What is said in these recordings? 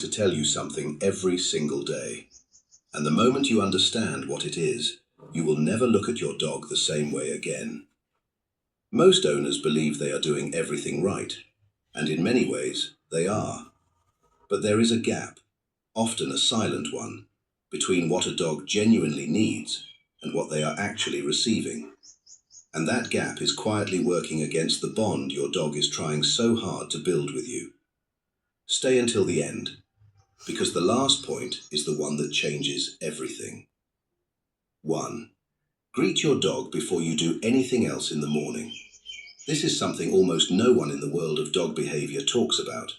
to tell you something every single day. And the moment you understand what it is, you will never look at your dog the same way again. Most owners believe they are doing everything right, and in many ways, they are. But there is a gap, often a silent one, between what a dog genuinely needs and what they are actually receiving. And that gap is quietly working against the bond your dog is trying so hard to build with you. Stay until the end, because the last point is the one that changes everything. 1. Greet your dog before you do anything else in the morning. This is something almost no one in the world of dog behavior talks about,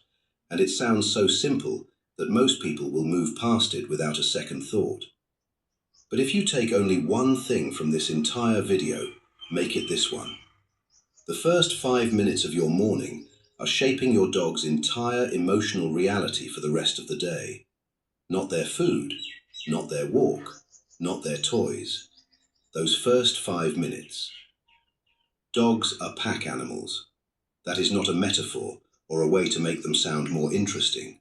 and it sounds so simple that most people will move past it without a second thought. But if you take only one thing from this entire video, make it this one. The first 5 minutes of your morning are shaping your dog's entire emotional reality for the rest of the day. Not their food, not their walk, not their toys. Those first 5 minutes. Dogs are pack animals. That is not a metaphor or a way to make them sound more interesting.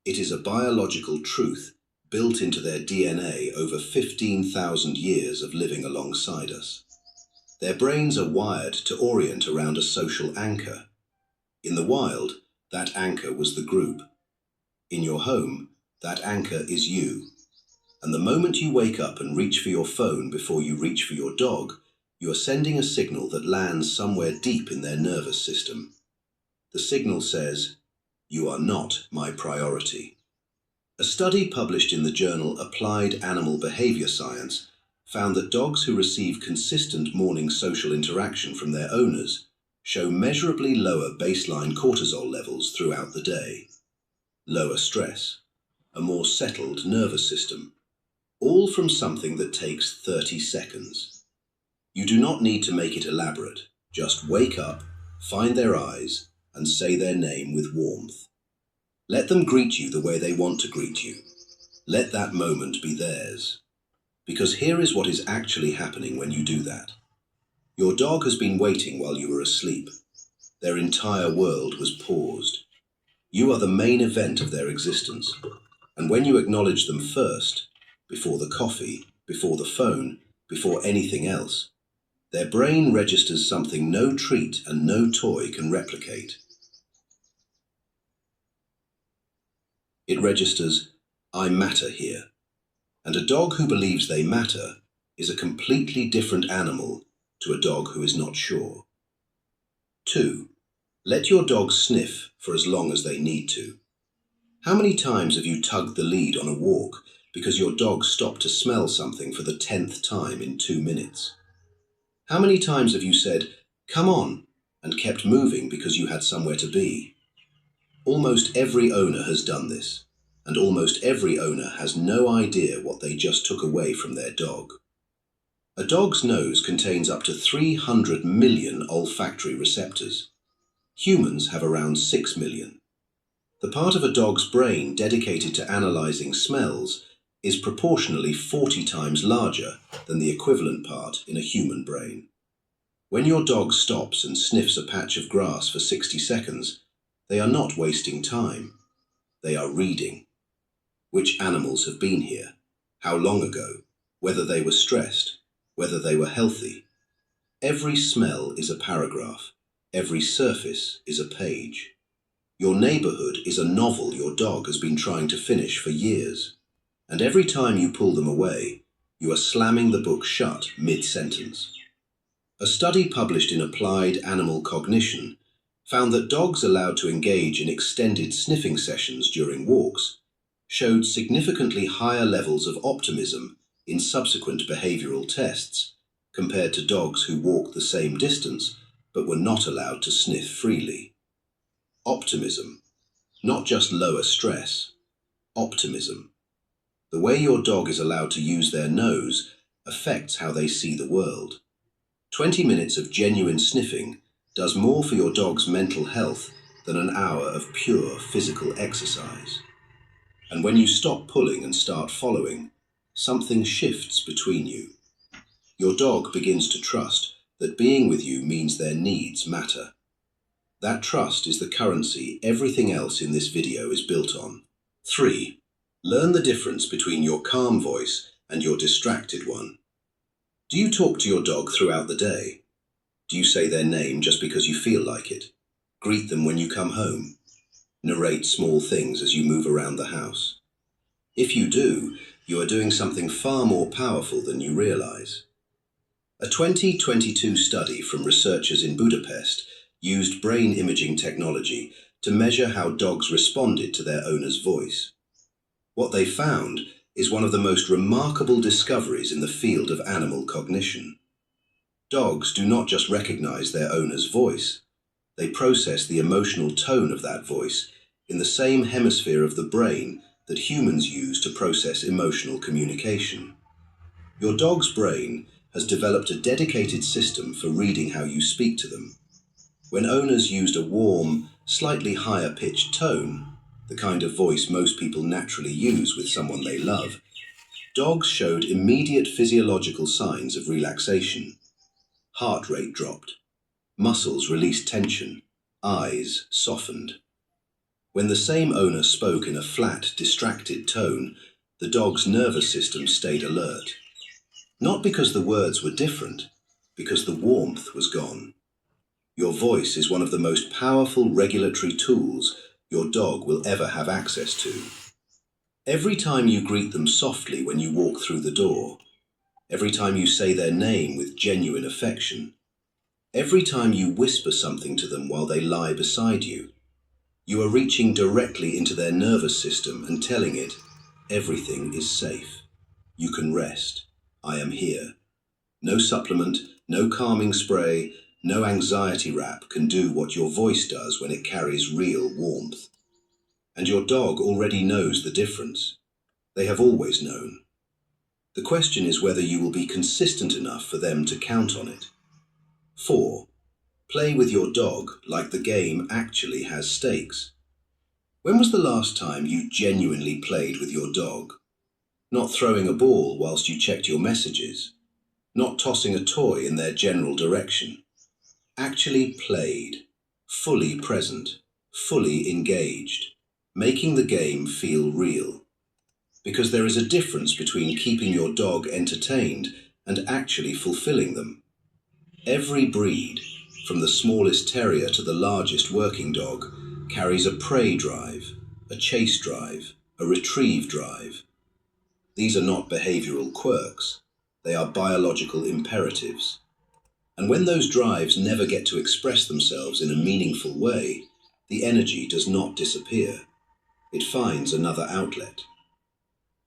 It is a biological truth built into their DNA over 15,000 years of living alongside us. Their brains are wired to orient around a social anchor. In the wild, that anchor was the group. In your home, that anchor is you. And the moment you wake up and reach for your phone before you reach for your dog, you are sending a signal that lands somewhere deep in their nervous system. The signal says, "You are not my priority." A study published in the journal Applied Animal Behavior Science found that dogs who receive consistent morning social interaction from their owners show measurably lower baseline cortisol levels throughout the day, lower stress, a more settled nervous system, all from something that takes 30 seconds. You do not need to make it elaborate. Just wake up, find their eyes, and say their name with warmth. Let them greet you the way they want to greet you. Let that moment be theirs. Because here is what is actually happening when you do that. Your dog has been waiting while you were asleep. Their entire world was paused. You are the main event of their existence. And when you acknowledge them first, before the coffee, before the phone, before anything else, their brain registers something no treat and no toy can replicate. It registers, "I matter here." And a dog who believes they matter is a completely different animal to a dog who is not sure. 2. Let your dog sniff for as long as they need to. How many times have you tugged the lead on a walk because your dog stopped to smell something for the 10th time in 2 minutes? How many times have you said, "Come on," and kept moving because you had somewhere to be? Almost every owner has done this, and almost every owner has no idea what they just took away from their dog. A dog's nose contains up to 300 million olfactory receptors. Humans have around 6 million. The part of a dog's brain dedicated to analyzing smells is proportionally 40 times larger than the equivalent part in a human brain. When your dog stops and sniffs a patch of grass for 60 seconds, they are not wasting time. They are reading. Which animals have been here? How long ago? Whether they were stressed? Whether they were healthy? Every smell is a paragraph. Every surface is a page. Your neighborhood is a novel your dog has been trying to finish for years. And every time you pull them away, you are slamming the book shut mid-sentence. A study published in Applied Animal Cognition found that dogs allowed to engage in extended sniffing sessions during walks showed significantly higher levels of optimism in subsequent behavioral tests compared to dogs who walked the same distance but were not allowed to sniff freely. Optimism, not just lower stress. Optimism. The way your dog is allowed to use their nose affects how they see the world. 20 minutes of genuine sniffing does more for your dog's mental health than an hour of pure physical exercise. And when you stop pulling and start following, something shifts between you. Your dog begins to trust that being with you means their needs matter. That trust is the currency everything else in this video is built on. 3. Learn the difference between your calm voice and your distracted one. Do you talk to your dog throughout the day? Do you say their name just because you feel like it? Greet them when you come home? Narrate small things as you move around the house? If you do, you are doing something far more powerful than you realize. A 2022 study from researchers in Budapest used brain imaging technology to measure how dogs responded to their owner's voice. What they found is one of the most remarkable discoveries in the field of animal cognition. Dogs do not just recognize their owner's voice, they process the emotional tone of that voice in the same hemisphere of the brain that humans use to process emotional communication. Your dog's brain has developed a dedicated system for reading how you speak to them. When owners used a warm, slightly higher pitched tone, the kind of voice most people naturally use with someone they love, dogs showed immediate physiological signs of relaxation. Heart rate dropped, muscles released tension, eyes softened. When the same owner spoke in a flat, distracted tone, the dog's nervous system stayed alert. Not because the words were different, because the warmth was gone. Your voice is one of the most powerful regulatory tools your dog will ever have access to. Every time you greet them softly when you walk through the door, every time you say their name with genuine affection, every time you whisper something to them while they lie beside you, you are reaching directly into their nervous system and telling it, everything is safe. You can rest. I am here. No supplement, no calming spray, no anxiety wrap can do what your voice does when it carries real warmth. And your dog already knows the difference. They have always known. The question is whether you will be consistent enough for them to count on it. 4. Play with your dog like the game actually has stakes. When was the last time you genuinely played with your dog? Not throwing a ball whilst you checked your messages. Not tossing a toy in their general direction. Actually played, fully present, fully engaged, making the game feel real. Because there is a difference between keeping your dog entertained and actually fulfilling them. Every breed, from the smallest terrier to the largest working dog, carries a prey drive, a chase drive, a retrieve drive. These are not behavioral quirks, they are biological imperatives. And when those drives never get to express themselves in a meaningful way, the energy does not disappear. It finds another outlet.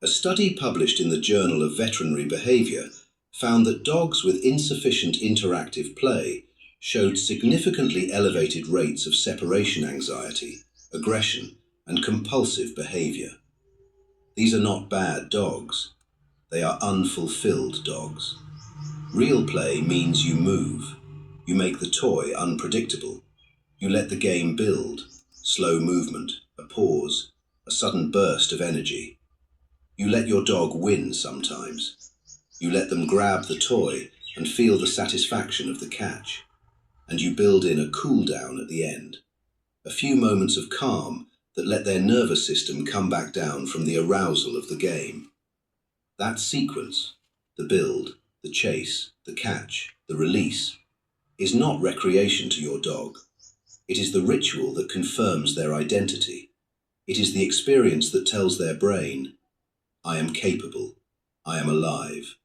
A study published in the Journal of Veterinary Behavior found that dogs with insufficient interactive play showed significantly elevated rates of separation anxiety, aggression, and compulsive behavior. These are not bad dogs. They are unfulfilled dogs. Real play means you move. You make the toy unpredictable. You let the game build. Slow movement, a pause, a sudden burst of energy. You let your dog win sometimes. You let them grab the toy and feel the satisfaction of the catch. And you build in a cool down at the end. A few moments of calm that let their nervous system come back down from the arousal of the game. That sequence, the build, the chase, the catch, the release, is not recreation to your dog. It is the ritual that confirms their identity. It is the experience that tells their brain, I am capable, I am alive,